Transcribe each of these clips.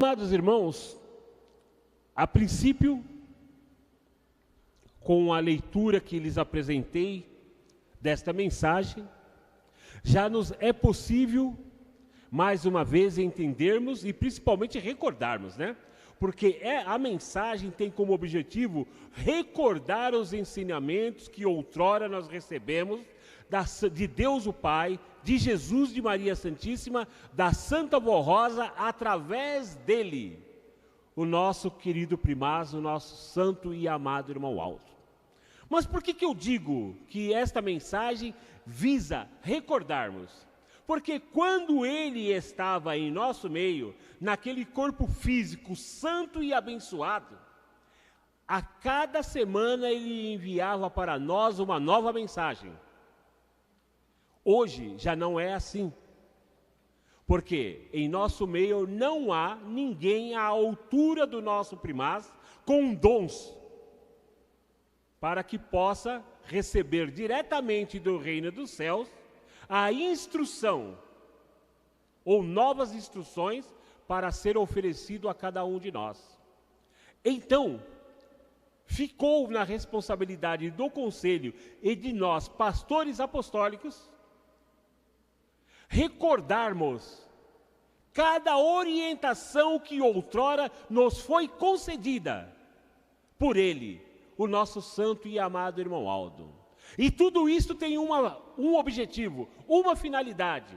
Amados irmãos, a princípio, com a leitura que lhes apresentei desta mensagem, já nos é possível, mais uma vez, entendermos e principalmente recordarmos, né? Porque a mensagem tem como objetivo recordar os ensinamentos que outrora nós recebemos de Deus o Pai, de Jesus de Maria Santíssima, da Santa Vó Rosa, através dele, o nosso querido primaz, o nosso santo e amado irmão Aldo. Mas por que eu digo que esta mensagem visa recordarmos? Porque quando ele estava em nosso meio, naquele corpo físico santo e abençoado, a cada semana ele enviava para nós uma nova mensagem. Hoje já não é assim, porque em nosso meio não há ninguém à altura do nosso primaz com dons, para que possa receber diretamente do reino dos céus a instrução ou novas instruções para ser oferecido a cada um de nós. Então, ficou na responsabilidade do conselho e de nós, pastores apostólicos, recordarmos cada orientação que outrora nos foi concedida por ele, o nosso santo e amado irmão Aldo. E tudo isso tem um objetivo, uma finalidade,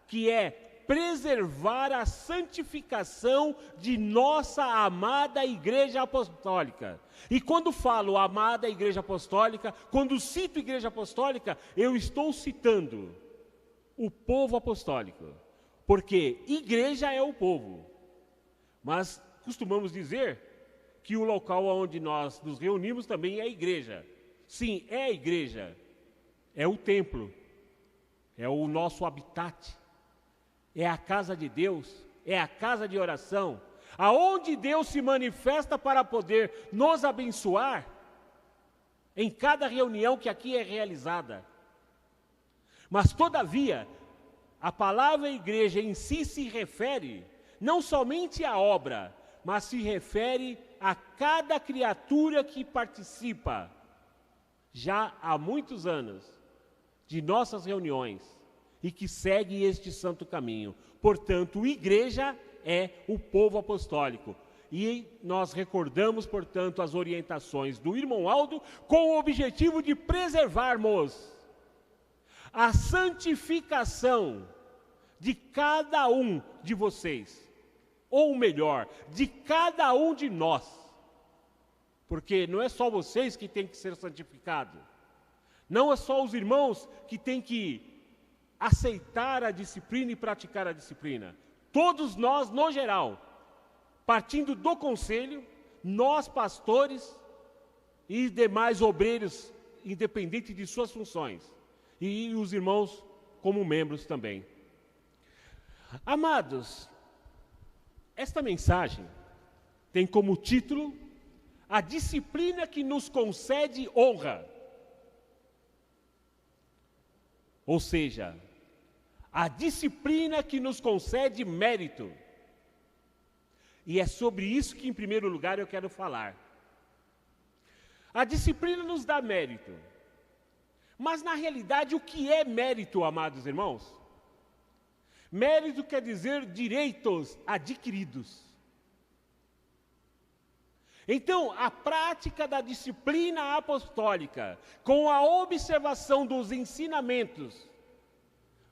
que é preservar a santificação de nossa amada Igreja Apostólica. E quando falo amada Igreja Apostólica, quando cito Igreja Apostólica, eu estou citando o povo apostólico, porque igreja é o povo, mas costumamos dizer que o local onde nós nos reunimos também é a igreja. Sim, é a igreja, é o templo, é o nosso habitat, é a casa de Deus, é a casa de oração, aonde Deus se manifesta para poder nos abençoar em cada reunião que aqui é realizada. Mas, todavia, a palavra igreja em si se refere não somente à obra, mas se refere a cada criatura que participa, já há muitos anos, de nossas reuniões e que segue este santo caminho. Portanto, igreja é o povo apostólico. E nós recordamos, portanto, as orientações do irmão Aldo com o objetivo de preservarmos a santificação de cada um de vocês, ou melhor, de cada um de nós, porque não é só vocês que têm que ser santificados, não é só os irmãos que têm que aceitar a disciplina e praticar a disciplina, todos nós, no geral, partindo do conselho, nós pastores e demais obreiros, independente de suas funções, e os irmãos como membros também. Amados, esta mensagem tem como título a disciplina que nos concede honra. Ou seja, a disciplina que nos concede mérito. E é sobre isso que, em primeiro lugar, eu quero falar. A disciplina nos dá mérito. Mas, na realidade, o que é mérito, amados irmãos? Mérito quer dizer direitos adquiridos. Então, a prática da disciplina apostólica, com a observação dos ensinamentos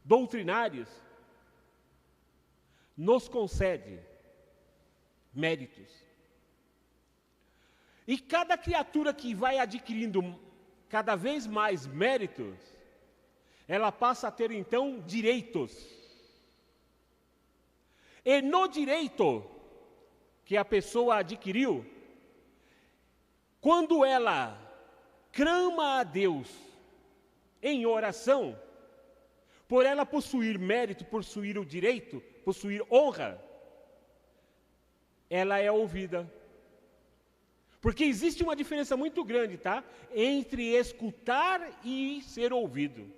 doutrinários, nos concede méritos. E cada criatura que vai adquirindo cada vez mais méritos, ela passa a ter então direitos. E no direito que a pessoa adquiriu, quando ela clama a Deus em oração, por ela possuir mérito, possuir o direito, possuir honra, ela é ouvida. Porque existe uma diferença muito grande, tá? Entre escutar e ser ouvido.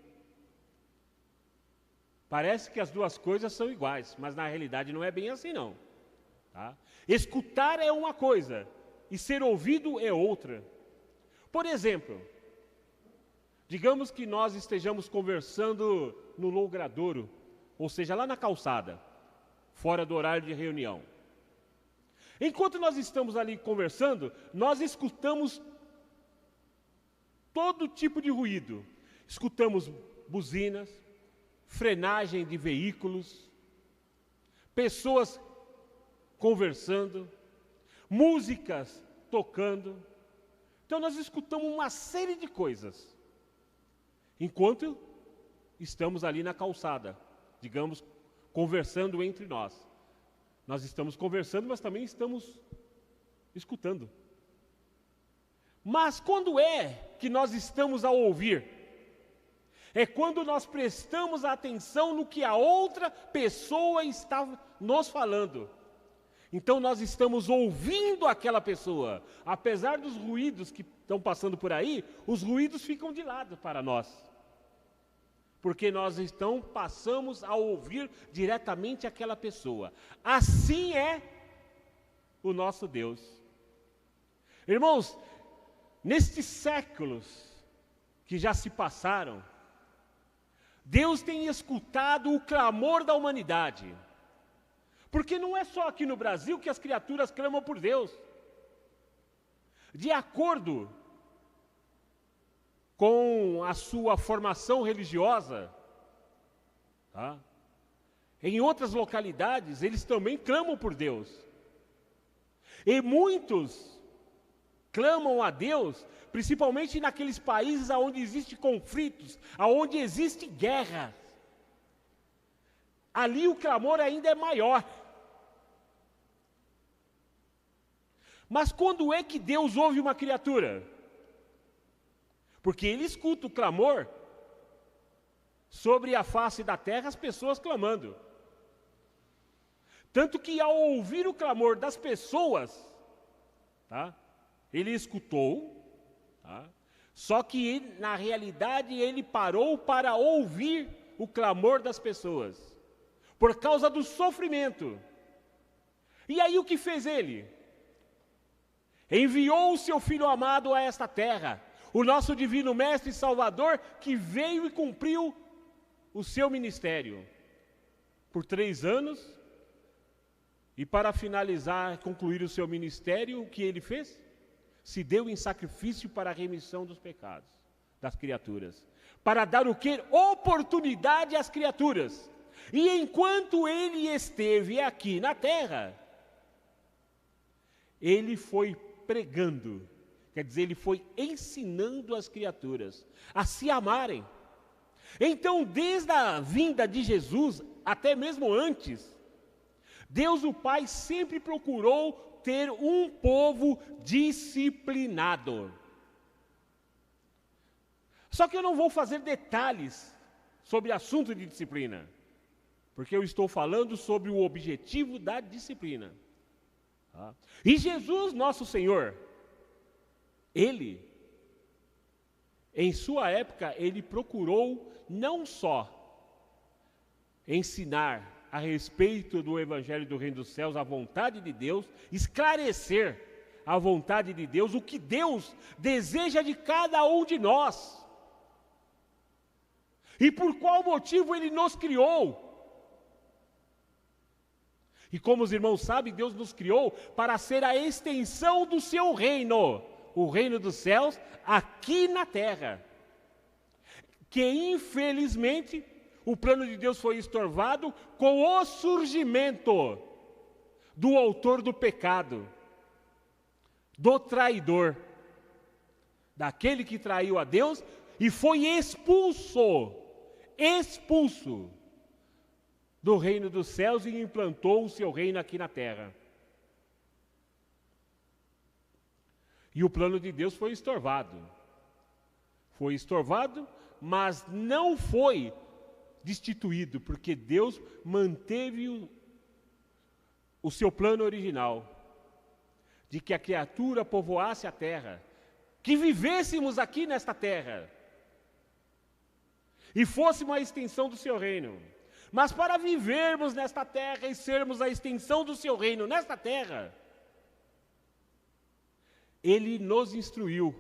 Parece que as duas coisas são iguais, mas na realidade não é bem assim não. Tá? Escutar é uma coisa e ser ouvido é outra. Por exemplo, digamos que nós estejamos conversando no logradouro, ou seja, lá na calçada, fora do horário de reunião. Enquanto nós estamos ali conversando, nós escutamos todo tipo de ruído. Escutamos buzinas, frenagem de veículos, pessoas conversando, músicas tocando. Então nós escutamos uma série de coisas, enquanto estamos ali na calçada, digamos, conversando entre nós. Nós estamos conversando, mas também estamos escutando. Mas quando é que nós estamos a ouvir? É quando nós prestamos atenção no que a outra pessoa está nos falando. Então nós estamos ouvindo aquela pessoa. Apesar dos ruídos que estão passando por aí, os ruídos ficam de lado para nós. Porque nós então passamos a ouvir diretamente aquela pessoa. Assim é o nosso Deus. Irmãos, nestes séculos que já se passaram, Deus tem escutado o clamor da humanidade. Porque não é só aqui no Brasil que as criaturas clamam por Deus. De acordo com a sua formação religiosa, tá? Em outras localidades, eles também clamam por Deus. E muitos clamam a Deus, principalmente naqueles países onde existem conflitos, onde existe guerra. Ali o clamor ainda é maior. Mas quando é que Deus ouve uma criatura? Porque Ele escuta o clamor sobre a face da terra, as pessoas clamando. Tanto que ao ouvir o clamor das pessoas, tá? Ele escutou, tá? Só que ele, na realidade ele parou para ouvir o clamor das pessoas, por causa do sofrimento. E aí o que fez ele? Enviou o seu Filho amado a esta terra, o nosso divino Mestre e Salvador, que veio e cumpriu o seu ministério por 3 anos, e para finalizar, concluir o seu ministério, o que ele fez? Se deu em sacrifício para a remissão dos pecados das criaturas, para dar o quê? Oportunidade às criaturas. E enquanto ele esteve aqui na terra, ele foi pregando, quer dizer, ele foi ensinando as criaturas a se amarem. Então, desde a vinda de Jesus, até mesmo antes, Deus o Pai sempre procurou ter um povo disciplinado. Só que eu não vou fazer detalhes sobre assunto de disciplina, porque eu estou falando sobre o objetivo da disciplina. Tá? E Jesus, nosso Senhor, Ele, em sua época, Ele procurou não só ensinar a respeito do Evangelho do Reino dos Céus, a vontade de Deus, esclarecer a vontade de Deus, o que Deus deseja de cada um de nós. E por qual motivo Ele nos criou. E como os irmãos sabem, Deus nos criou para ser a extensão do seu reino, o reino dos céus, aqui na terra. Que infelizmente o plano de Deus foi estorvado com o surgimento do autor do pecado, do traidor, daquele que traiu a Deus e foi expulso do reino dos céus e implantou o seu reino aqui na terra. E o plano de Deus foi estorvado. Foi estorvado, mas não foi destituído, porque Deus manteve o seu plano original, de que a criatura povoasse a terra, que vivêssemos aqui nesta terra, e fôssemos a extensão do seu reino. Mas para vivermos nesta terra e sermos a extensão do seu reino nesta terra, Ele nos instruiu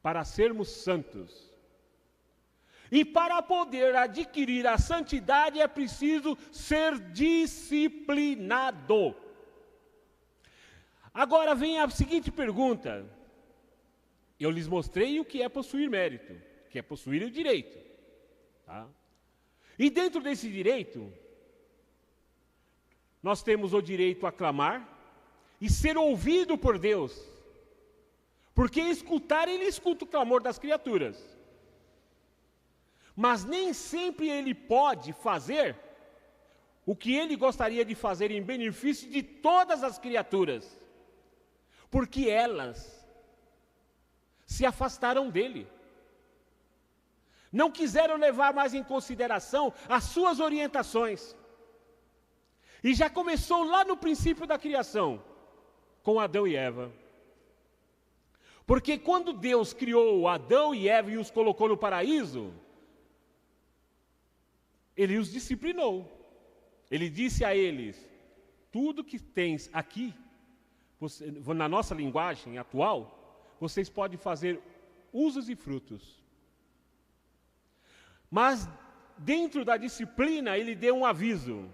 para sermos santos. E para poder adquirir a santidade é preciso ser disciplinado. Agora vem a seguinte pergunta. Eu lhes mostrei o que é possuir mérito, que é possuir o direito. Tá? E dentro desse direito, nós temos o direito a clamar e ser ouvido por Deus. Porque escutar, Ele escuta o clamor das criaturas. Mas nem sempre Ele pode fazer o que Ele gostaria de fazer em benefício de todas as criaturas. Porque elas se afastaram dEle. Não quiseram levar mais em consideração as suas orientações. E já começou lá no princípio da criação, com Adão e Eva. Porque quando Deus criou Adão e Eva e os colocou no paraíso, Ele os disciplinou. Ele disse a eles, tudo que tens aqui, na nossa linguagem atual, vocês podem fazer usos e frutos. Mas dentro da disciplina, Ele deu um aviso.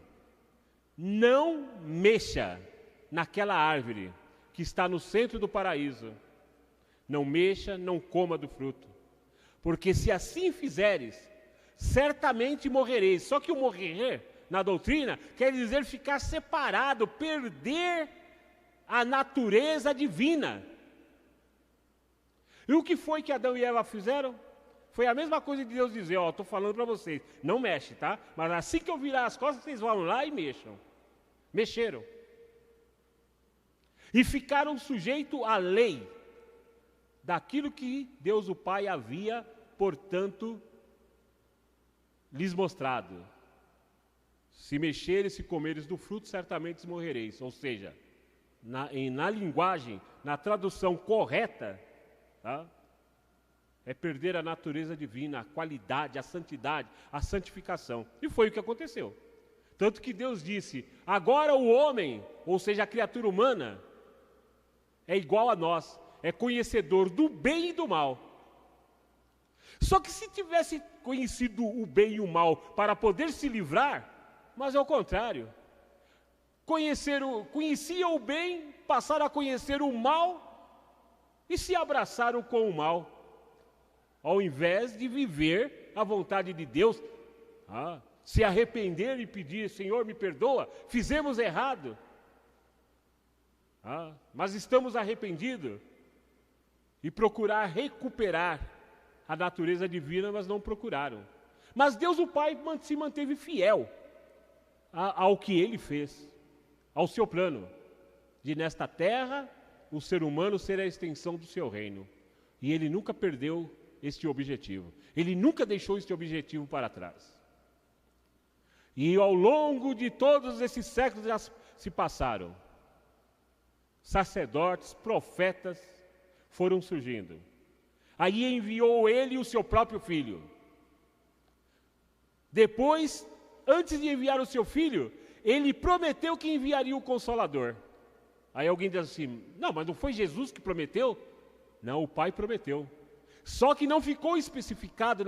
Não mexa naquela árvore que está no centro do paraíso. Não mexa, não coma do fruto. Porque se assim fizeres, certamente morrereis. Só que o morrer, na doutrina, quer dizer ficar separado, perder a natureza divina. E o que foi que Adão e Eva fizeram? Foi a mesma coisa de Deus dizer, estou falando para vocês, não mexe, tá? Mas assim que eu virar as costas, vocês vão lá e mexam. Mexeram. E ficaram sujeitos à lei daquilo que Deus o Pai havia, portanto, lhes mostrado. Se mexeres, se comeres do fruto, certamente morrereis. Ou seja, na linguagem, na tradução correta, tá? É perder a natureza divina, a qualidade, a santidade, a santificação. E foi o que aconteceu. Tanto que Deus disse, agora o homem, ou seja, a criatura humana, é igual a nós, é conhecedor do bem e do mal. Só que se tivesse conhecido o bem e o mal para poder se livrar, mas é o contrário. Conheciam o bem, passaram a conhecer o mal e se abraçaram com o mal. Ao invés de viver a vontade de Deus, se arrepender e pedir, Senhor, me perdoa, fizemos errado. Mas estamos arrependidos. E procurar recuperar a natureza divina, mas não procuraram. Mas Deus o Pai se manteve fiel ao que Ele fez, ao seu plano, de nesta terra o ser humano ser a extensão do seu reino. E Ele nunca perdeu este objetivo. Ele nunca deixou este objetivo para trás. E ao longo de todos esses séculos já se passaram. Sacerdotes, profetas foram surgindo. Aí enviou Ele o seu próprio Filho. Depois, antes de enviar o seu Filho, Ele prometeu que enviaria o Consolador. Aí alguém diz assim, não, mas não foi Jesus que prometeu? Não, o Pai prometeu. Só que não ficou especificado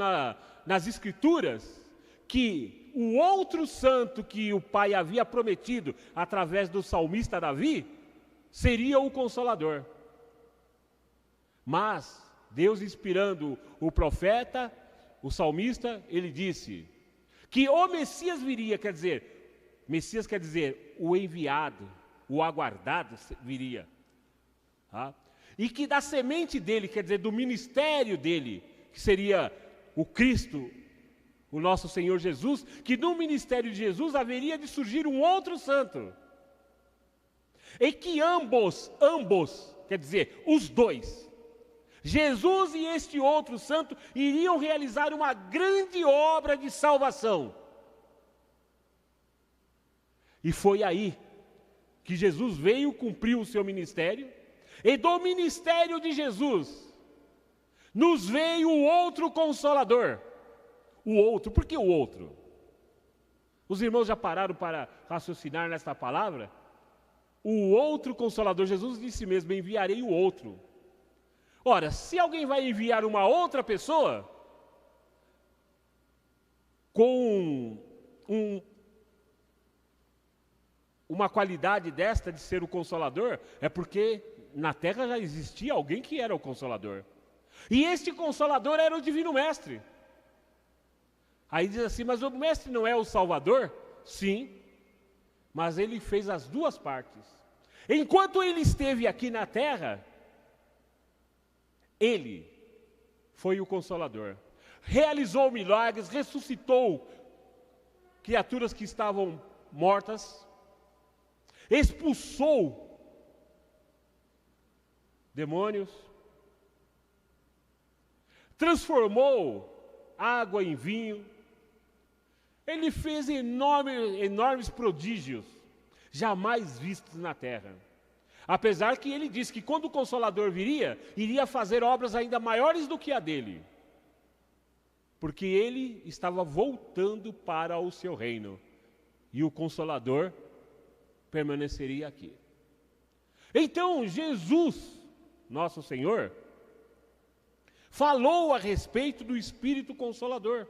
nas Escrituras que o outro santo que o Pai havia prometido através do salmista Davi seria o Consolador. Mas Deus, inspirando o profeta, o salmista, ele disse que o Messias viria, Messias quer dizer o enviado, o aguardado viria. E que da semente dele, quer dizer, do ministério dele, que seria o Cristo, o nosso Senhor Jesus, que no ministério de Jesus haveria de surgir um outro santo. E que ambos, quer dizer, os dois, Jesus e este outro santo, iriam realizar uma grande obra de salvação. E foi aí que Jesus veio cumprir o seu ministério, e do ministério de Jesus nos veio o outro Consolador, o outro. Por que o outro? Os irmãos já pararam para raciocinar nesta palavra? O outro Consolador, Jesus disse mesmo, enviarei o outro. Ora, se alguém vai enviar uma outra pessoa com uma qualidade desta de ser o Consolador, é porque na terra já existia alguém que era o Consolador. E este Consolador era o Divino Mestre. Aí diz assim, mas o Mestre não é o Salvador? Sim, mas ele fez as duas partes. Enquanto ele esteve aqui na terra, ele foi o Consolador. Realizou milagres, ressuscitou criaturas que estavam mortas, expulsou demônios, transformou água em vinho. Ele fez enormes prodígios, jamais vistos na terra. Apesar que ele disse que quando o Consolador viria, iria fazer obras ainda maiores do que a dele. Porque ele estava voltando para o seu reino. E o Consolador permaneceria aqui. Então, Jesus, nosso Senhor, falou a respeito do Espírito Consolador.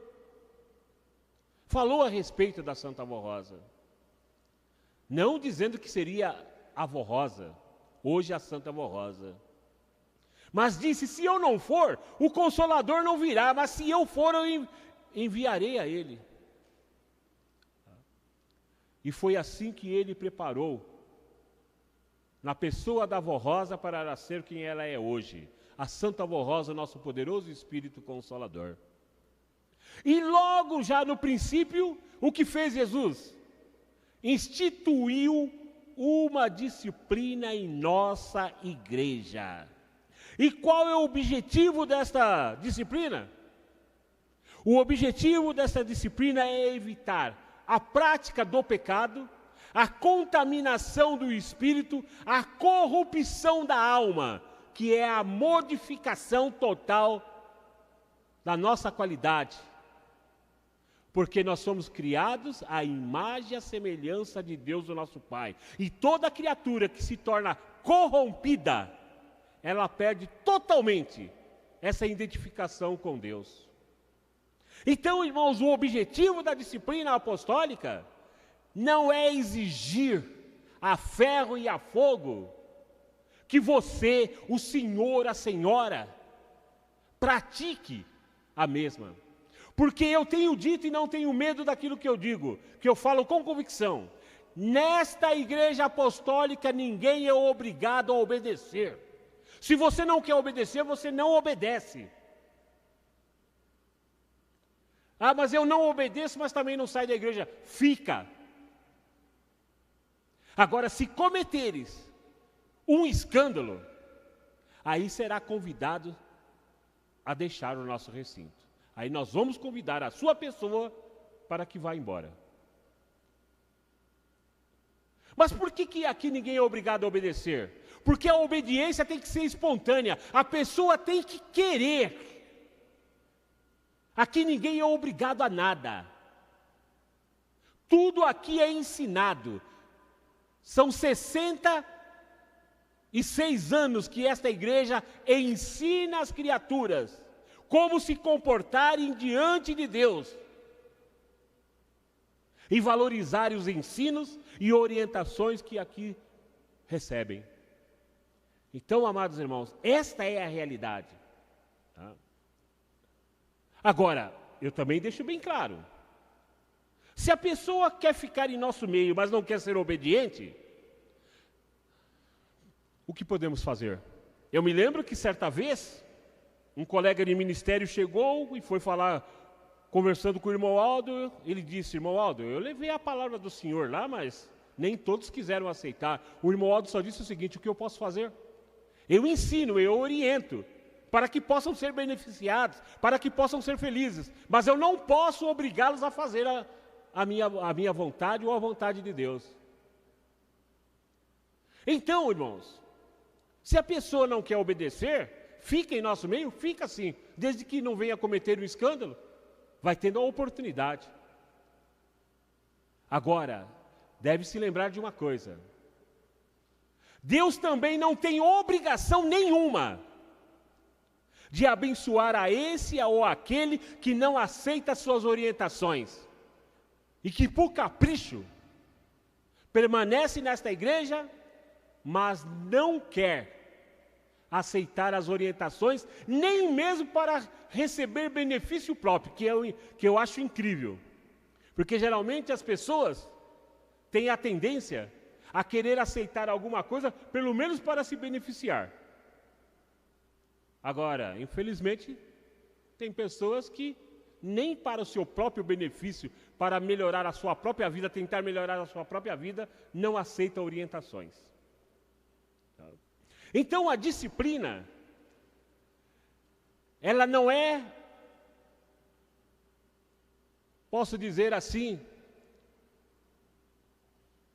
Falou a respeito da Santa Avó Rosa. Não dizendo que seria a Avó Rosa, hoje a Santa Avó Rosa. Mas disse, se eu não for, o Consolador não virá, mas se eu for, eu enviarei a ele. E foi assim que ele preparou, na pessoa da Avó Rosa, para ela ser quem ela é hoje. A Santa Avó Rosa, nosso poderoso Espírito Consolador. E logo já no princípio, o que fez Jesus? Instituiu uma disciplina em nossa igreja. E qual é o objetivo desta disciplina? O objetivo dessa disciplina é evitar a prática do pecado, a contaminação do espírito, a corrupção da alma, que é a modificação total da nossa qualidade. Porque nós somos criados à imagem e à semelhança de Deus, o nosso Pai. E toda criatura que se torna corrompida, ela perde totalmente essa identificação com Deus. Então, irmãos, o objetivo da disciplina apostólica não é exigir a ferro e a fogo que você, o senhor, a senhora, pratique a mesma. Porque eu tenho dito e não tenho medo daquilo que eu digo, que eu falo com convicção. Nesta igreja apostólica ninguém é obrigado a obedecer. Se você não quer obedecer, você não obedece. Ah, mas eu não obedeço, mas também não saio da igreja. Fica. Agora, se cometeres um escândalo, aí será convidado a deixar o nosso recinto. Aí nós vamos convidar a sua pessoa para que vá embora. Mas por que aqui ninguém é obrigado a obedecer? Porque a obediência tem que ser espontânea. A pessoa tem que querer. Aqui ninguém é obrigado a nada. Tudo aqui é ensinado. São 66 anos que esta igreja ensina as criaturas como se comportarem diante de Deus e valorizarem os ensinos e orientações que aqui recebem. Então, amados irmãos, esta é a realidade. Tá? Agora, eu também deixo bem claro, se a pessoa quer ficar em nosso meio, mas não quer ser obediente, o que podemos fazer? Eu me lembro que certa vez, um colega de ministério chegou e foi falar, conversando com o irmão Aldo, ele disse, irmão Aldo, eu levei a palavra do Senhor lá, mas nem todos quiseram aceitar. O irmão Aldo só disse o seguinte, o que eu posso fazer? Eu ensino, eu oriento, para que possam ser beneficiados, para que possam ser felizes, mas eu não posso obrigá-los a fazer a minha vontade ou a vontade de Deus. Então, irmãos, se a pessoa não quer obedecer, fica em nosso meio, fica assim, desde que não venha cometer um escândalo. vai tendo a oportunidade. Agora, deve se lembrar de uma coisa: Deus também não tem obrigação nenhuma de abençoar a esse ou aquele que não aceita suas orientações e que, por capricho, permanece nesta igreja, mas não quer aceitar as orientações, nem mesmo para receber benefício próprio, que eu acho incrível. Porque geralmente as pessoas têm a tendência a querer aceitar alguma coisa, pelo menos para se beneficiar. Agora, infelizmente, tem pessoas que nem para o seu próprio benefício, para melhorar a sua própria vida, tentar melhorar a sua própria vida, não aceitam orientações. Então a disciplina, ela não é, posso dizer assim,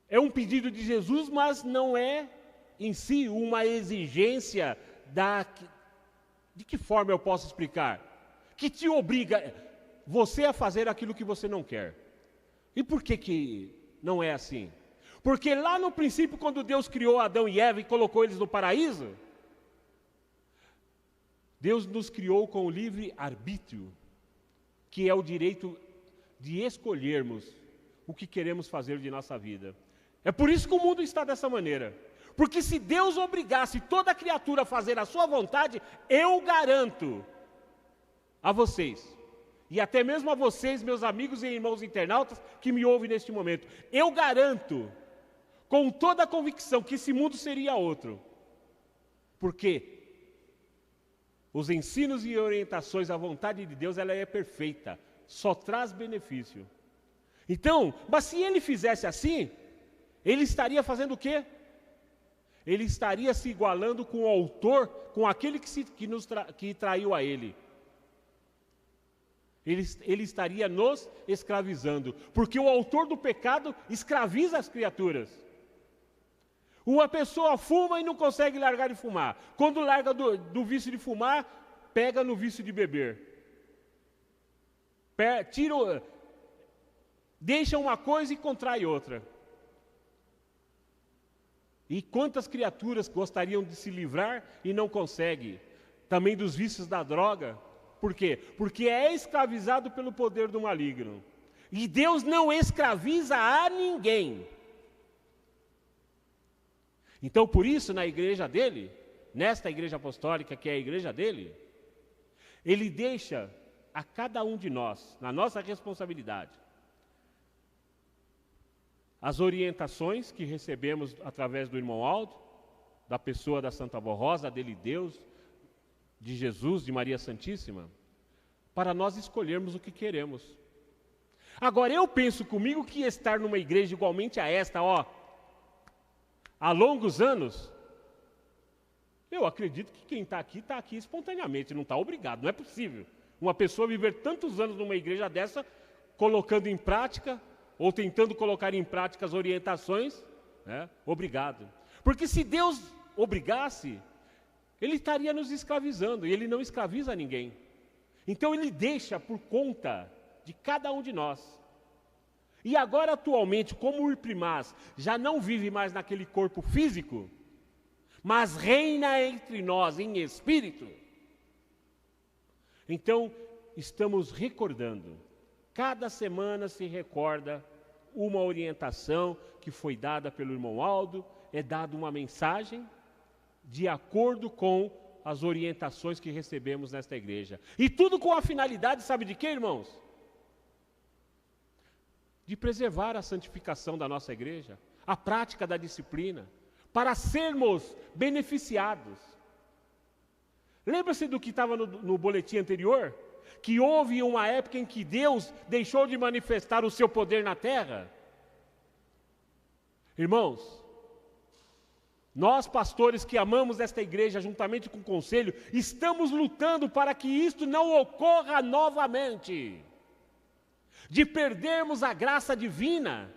é um pedido de Jesus, mas não é em si uma exigência de que forma eu posso explicar? Que te obriga você a fazer aquilo que você não quer. E por que não é assim? Porque lá no princípio, quando Deus criou Adão e Eva e colocou eles no paraíso, Deus nos criou com o livre arbítrio, que é o direito de escolhermos o que queremos fazer de nossa vida. É por isso que o mundo está dessa maneira. Porque se Deus obrigasse toda criatura a fazer a sua vontade, eu garanto a vocês, e até mesmo a vocês, meus amigos e irmãos internautas que me ouvem neste momento, eu garanto, com toda a convicção, que esse mundo seria outro. Porque os ensinos e orientações, a vontade de Deus, ela é perfeita, só traz benefício. Então, mas se ele fizesse assim, ele estaria fazendo o quê? Ele estaria se igualando com o autor, com aquele que traiu a ele. Ele estaria nos escravizando, porque o autor do pecado escraviza as criaturas. Uma pessoa fuma e não consegue largar de fumar. Quando larga do vício de fumar, pega no vício de beber. Deixa uma coisa e contrai outra. E quantas criaturas gostariam de se livrar e não conseguem? Também dos vícios da droga. Por quê? Porque é escravizado pelo poder do maligno. E Deus não escraviza a ninguém. Então, por isso, na igreja dele, nesta igreja apostólica, que é a igreja dele, ele deixa a cada um de nós, na nossa responsabilidade, as orientações que recebemos através do irmão Aldo, da pessoa da Santa Avó Rosa, dele Deus, de Jesus, de Maria Santíssima, para nós escolhermos o que queremos. Agora, eu penso comigo que estar numa igreja igualmente a esta, há longos anos, eu acredito que quem está aqui espontaneamente, não está obrigado, não é possível. Uma pessoa viver tantos anos numa igreja dessa, colocando em prática, ou tentando colocar em prática as orientações, obrigado. Porque se Deus obrigasse, Ele estaria nos escravizando, e Ele não escraviza ninguém. Então Ele deixa por conta de cada um de nós. E agora, atualmente, como o Irprimaz já não vive mais naquele corpo físico, mas reina entre nós em espírito, então estamos recordando, cada semana se recorda uma orientação que foi dada pelo irmão Aldo, é dada uma mensagem de acordo com as orientações que recebemos nesta igreja. E tudo com a finalidade, sabe de quê, irmãos? De preservar a santificação da nossa igreja, a prática da disciplina, para sermos beneficiados. Lembra-se do que estava no boletim anterior? Que houve uma época em que Deus deixou de manifestar o seu poder na terra? Irmãos, nós pastores que amamos esta igreja, juntamente com o conselho, estamos lutando para que isto não ocorra novamente. De perdermos a graça divina,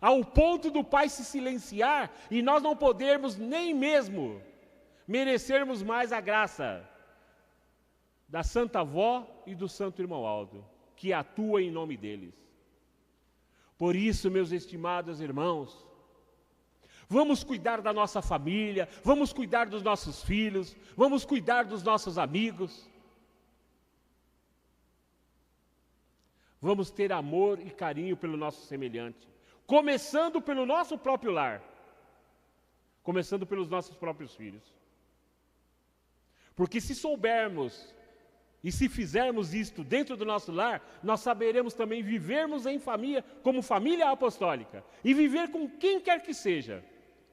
ao ponto do Pai se silenciar e nós não podermos nem mesmo merecermos mais a graça da Santa Avó e do Santo Irmão Aldo, que atua em nome deles. Por isso, meus estimados irmãos, vamos cuidar da nossa família, vamos cuidar dos nossos filhos, vamos cuidar dos nossos amigos. Vamos ter amor e carinho pelo nosso semelhante, começando pelo nosso próprio lar, começando pelos nossos próprios filhos. Porque se soubermos e se fizermos isto dentro do nosso lar, nós saberemos também vivermos em família, como família apostólica, e viver com quem quer que seja,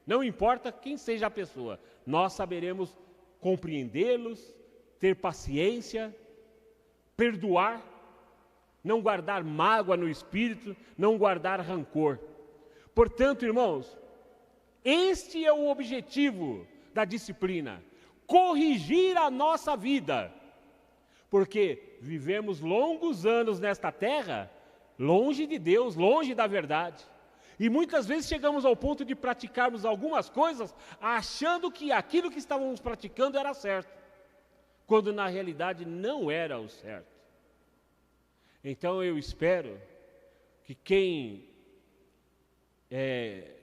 não importa quem seja a pessoa, nós saberemos compreendê-los, ter paciência, perdoar, não guardar mágoa no espírito, não guardar rancor. Portanto, irmãos, este é o objetivo da disciplina, corrigir a nossa vida, porque vivemos longos anos nesta terra, longe de Deus, longe da verdade, e muitas vezes chegamos ao ponto de praticarmos algumas coisas, achando que aquilo que estávamos praticando era certo, quando na realidade não era o certo. Então eu espero que quem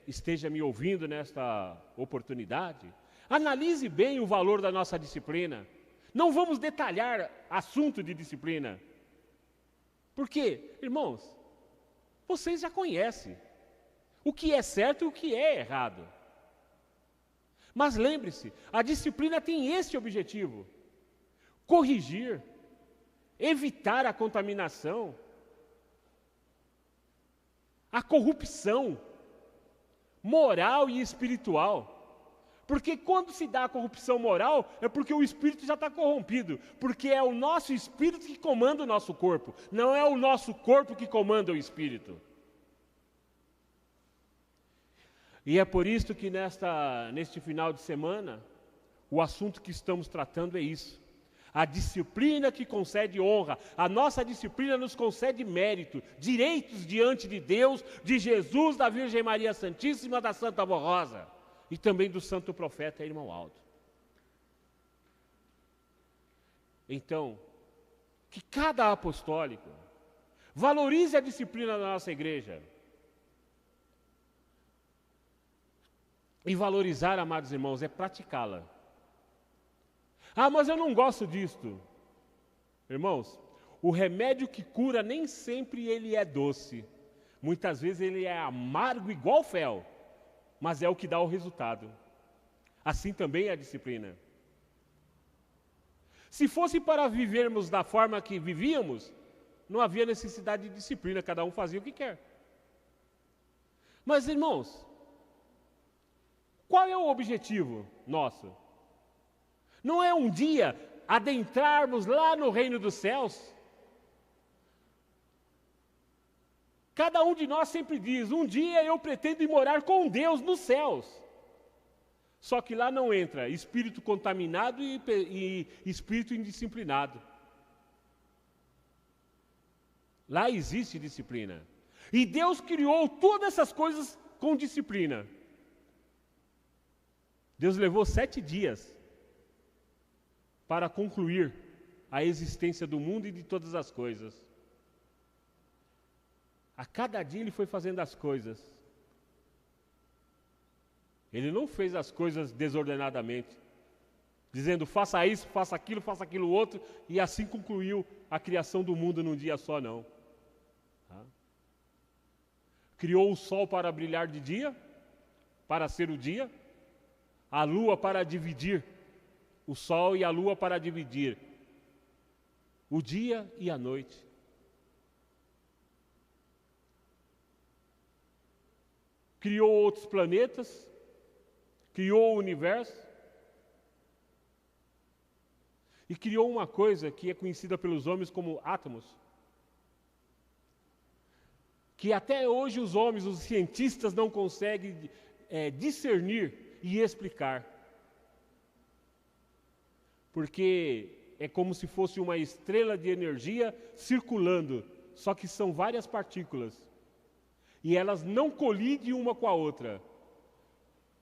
esteja me ouvindo nesta oportunidade, analise bem o valor da nossa disciplina. Não vamos detalhar assunto de disciplina. Porque, irmãos, vocês já conhecem o que é certo e o que é errado. Mas lembre-se, a disciplina tem esse objetivo: corrigir, evitar a contaminação, a corrupção moral e espiritual. Porque quando se dá a corrupção moral, é porque o espírito já está corrompido, porque é o nosso espírito que comanda o nosso corpo, não é o nosso corpo que comanda o espírito. E é por isso que neste final de semana, o assunto que estamos tratando é isso. A disciplina que concede honra, a nossa disciplina nos concede mérito, direitos diante de Deus, de Jesus, da Virgem Maria Santíssima, da Santa Avó Rosa e também do Santo Profeta Irmão Aldo. Então, que cada apostólico valorize a disciplina da nossa igreja. E valorizar, amados irmãos, é praticá-la. Ah, mas eu não gosto disto. Irmãos, o remédio que cura nem sempre ele é doce. Muitas vezes ele é amargo igual fel, mas é o que dá o resultado. Assim também é a disciplina. Se fosse para vivermos da forma que vivíamos, não havia necessidade de disciplina, cada um fazia o que quer. Mas, irmãos, qual é o objetivo nosso? Não é um dia adentrarmos lá no reino dos céus? Cada um de nós sempre diz, um dia eu pretendo ir morar com Deus nos céus. Só que lá não entra espírito contaminado e espírito indisciplinado. Lá existe disciplina. E Deus criou todas essas coisas com disciplina. Deus levou 7 dias para concluir a existência do mundo e de todas as coisas. A cada dia ele foi fazendo as coisas. Ele não fez as coisas desordenadamente, dizendo faça isso, faça aquilo outro, e assim concluiu a criação do mundo num dia só, não. Criou o sol para brilhar de dia, para ser o dia, a lua para dividir, o sol e a lua para dividir o dia e a noite. Criou outros planetas, criou o universo e criou uma coisa que é conhecida pelos homens como átomos, que até hoje os homens, os cientistas não conseguem discernir e explicar. Porque é como se fosse uma estrela de energia circulando, só que são várias partículas. E elas não colidem uma com a outra.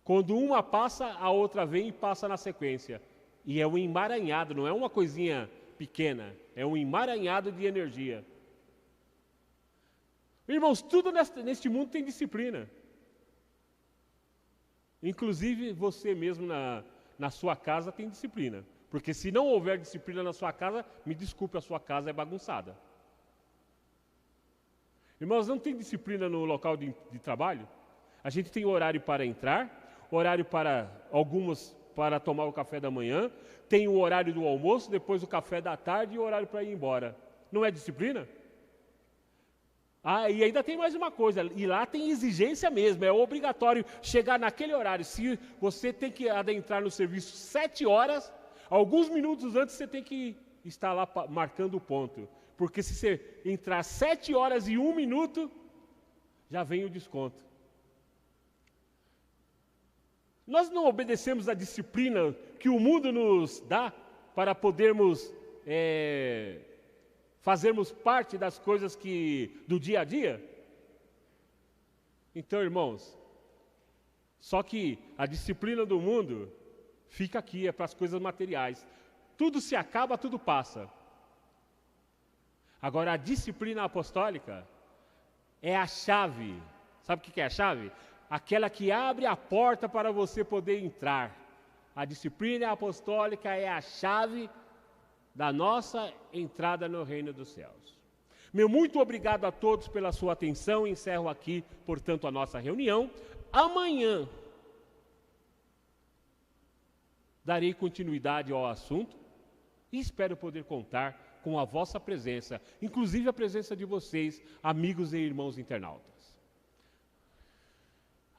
Quando uma passa, a outra vem e passa na sequência. E é um emaranhado, não é uma coisinha pequena, é um emaranhado de energia. Irmãos, tudo neste mundo tem disciplina. Inclusive você mesmo na sua casa tem disciplina. Porque se não houver disciplina na sua casa, me desculpe, a sua casa é bagunçada. Irmãos, não tem disciplina no local de trabalho? A gente tem horário para entrar, horário para algumas para tomar o café da manhã, tem o horário do almoço, depois o café da tarde e o horário para ir embora. Não é disciplina? E ainda tem mais uma coisa, e lá tem exigência mesmo, é obrigatório chegar naquele horário. Se você tem que adentrar no serviço 7 horas, alguns minutos antes você tem que estar lá marcando o ponto. Porque se você entrar 7 horas e 1 minuto, já vem o desconto. Nós não obedecemos a disciplina que o mundo nos dá para podermos fazermos parte das coisas do dia a dia? Então, irmãos, só que a disciplina do mundo fica aqui, é para as coisas materiais. Tudo se acaba, tudo passa. Agora, a disciplina apostólica é a chave. Sabe o que é a chave? Aquela que abre a porta para você poder entrar. A disciplina apostólica é a chave da nossa entrada no reino dos céus. Meu muito obrigado a todos pela sua atenção. Encerro aqui, portanto, a nossa reunião. Amanhã darei continuidade ao assunto e espero poder contar com a vossa presença, inclusive a presença de vocês, amigos e irmãos internautas.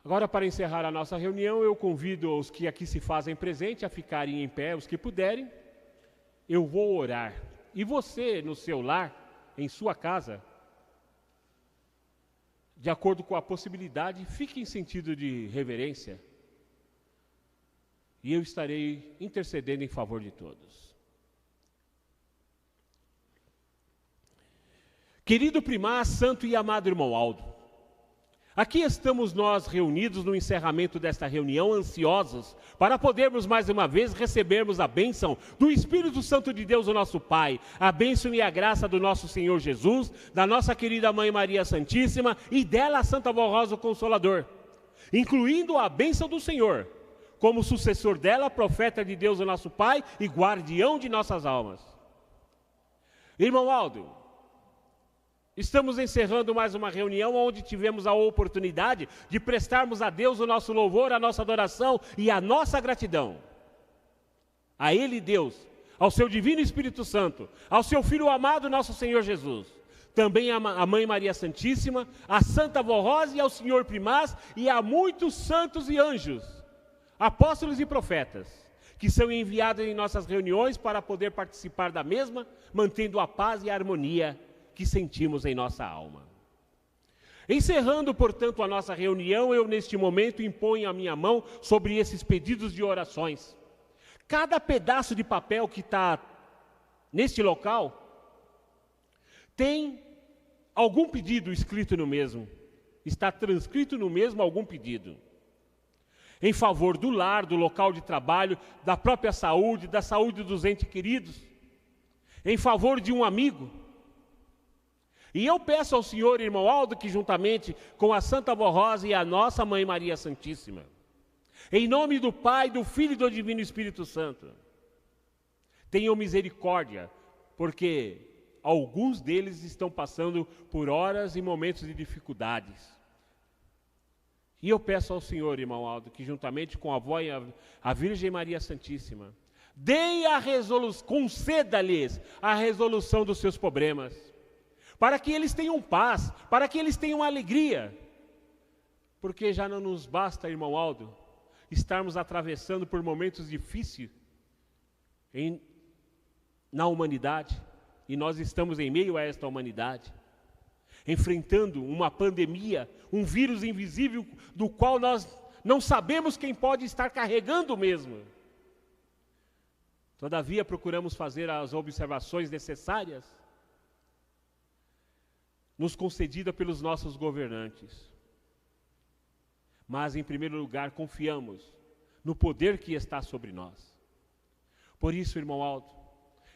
Agora, para encerrar a nossa reunião, eu convido os que aqui se fazem presente a ficarem em pé, os que puderem. Eu vou orar. E você, no seu lar, em sua casa, de acordo com a possibilidade, fique em sentido de reverência. E eu estarei intercedendo em favor de todos. Querido primaz, santo e amado irmão Aldo, aqui estamos nós reunidos no encerramento desta reunião, ansiosos para podermos mais uma vez recebermos a bênção do Espírito Santo de Deus, o nosso Pai, a bênção e a graça do nosso Senhor Jesus, da nossa querida Mãe Maria Santíssima e dela a Santa Vó Rosa, o Consolador, incluindo a bênção do Senhor, como sucessor dela, profeta de Deus, o nosso Pai e guardião de nossas almas. Irmão Aldo, estamos encerrando mais uma reunião onde tivemos a oportunidade de prestarmos a Deus o nosso louvor, a nossa adoração e a nossa gratidão. A Ele, Deus, ao seu Divino Espírito Santo, ao seu Filho amado, nosso Senhor Jesus, também a Mãe Maria Santíssima, a Santa Vó Rosa e ao Senhor Primaz e a muitos santos e anjos, apóstolos e profetas, que são enviados em nossas reuniões para poder participar da mesma, mantendo a paz e a harmonia que sentimos em nossa alma. Encerrando, portanto, a nossa reunião, eu neste momento imponho a minha mão sobre esses pedidos de orações. Cada pedaço de papel que está neste local tem algum pedido escrito no mesmo, está transcrito no mesmo algum pedido. Em favor do lar, do local de trabalho, da própria saúde, da saúde dos entes queridos, em favor de um amigo. E eu peço ao Senhor, irmão Aldo, que juntamente com a Santa Vó Rosa e a nossa Mãe Maria Santíssima, em nome do Pai, do Filho e do Divino Espírito Santo, tenham misericórdia, porque alguns deles estão passando por horas e momentos de dificuldades. E eu peço ao Senhor, irmão Aldo, que juntamente com a avó e a Virgem Maria Santíssima, conceda-lhes a resolução dos seus problemas, para que eles tenham paz, para que eles tenham alegria. Porque já não nos basta, irmão Aldo, estarmos atravessando por momentos difíceis na humanidade, e nós estamos em meio a esta humanidade, enfrentando uma pandemia, um vírus invisível, do qual nós não sabemos quem pode estar carregando mesmo. Todavia, procuramos fazer as observações necessárias, nos concedida pelos nossos governantes. Mas, em primeiro lugar, confiamos no poder que está sobre nós. Por isso, irmão Aldo,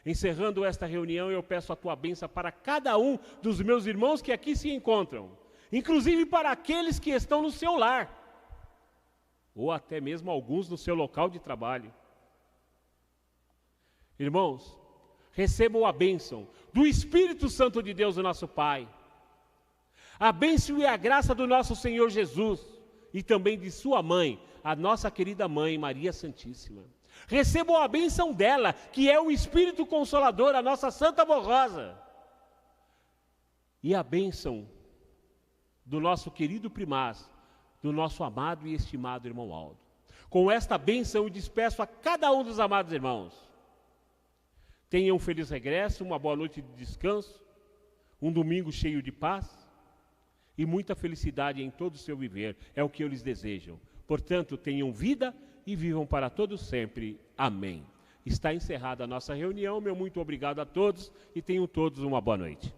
Encerrando esta reunião, eu peço a tua bênção para cada um dos meus irmãos que aqui se encontram, inclusive para aqueles que estão no seu lar, ou até mesmo alguns no seu local de trabalho. Irmãos, recebam a bênção do Espírito Santo de Deus, o nosso Pai, a bênção e a graça do nosso Senhor Jesus, e também de sua mãe, a nossa querida mãe, Maria Santíssima. Recebam a bênção dela, que é o Espírito Consolador, a nossa Santa Borrosa. E a bênção do nosso querido primaz, do nosso amado e estimado irmão Aldo. Com esta bênção eu despeço a cada um dos amados irmãos. Tenham um feliz regresso, uma boa noite de descanso, um domingo cheio de paz e muita felicidade em todo o seu viver. É o que eu lhes desejo. Portanto, tenham vida e vivam para todos sempre. Amém. Está encerrada a nossa reunião. Meu muito obrigado a todos e tenham todos uma boa noite.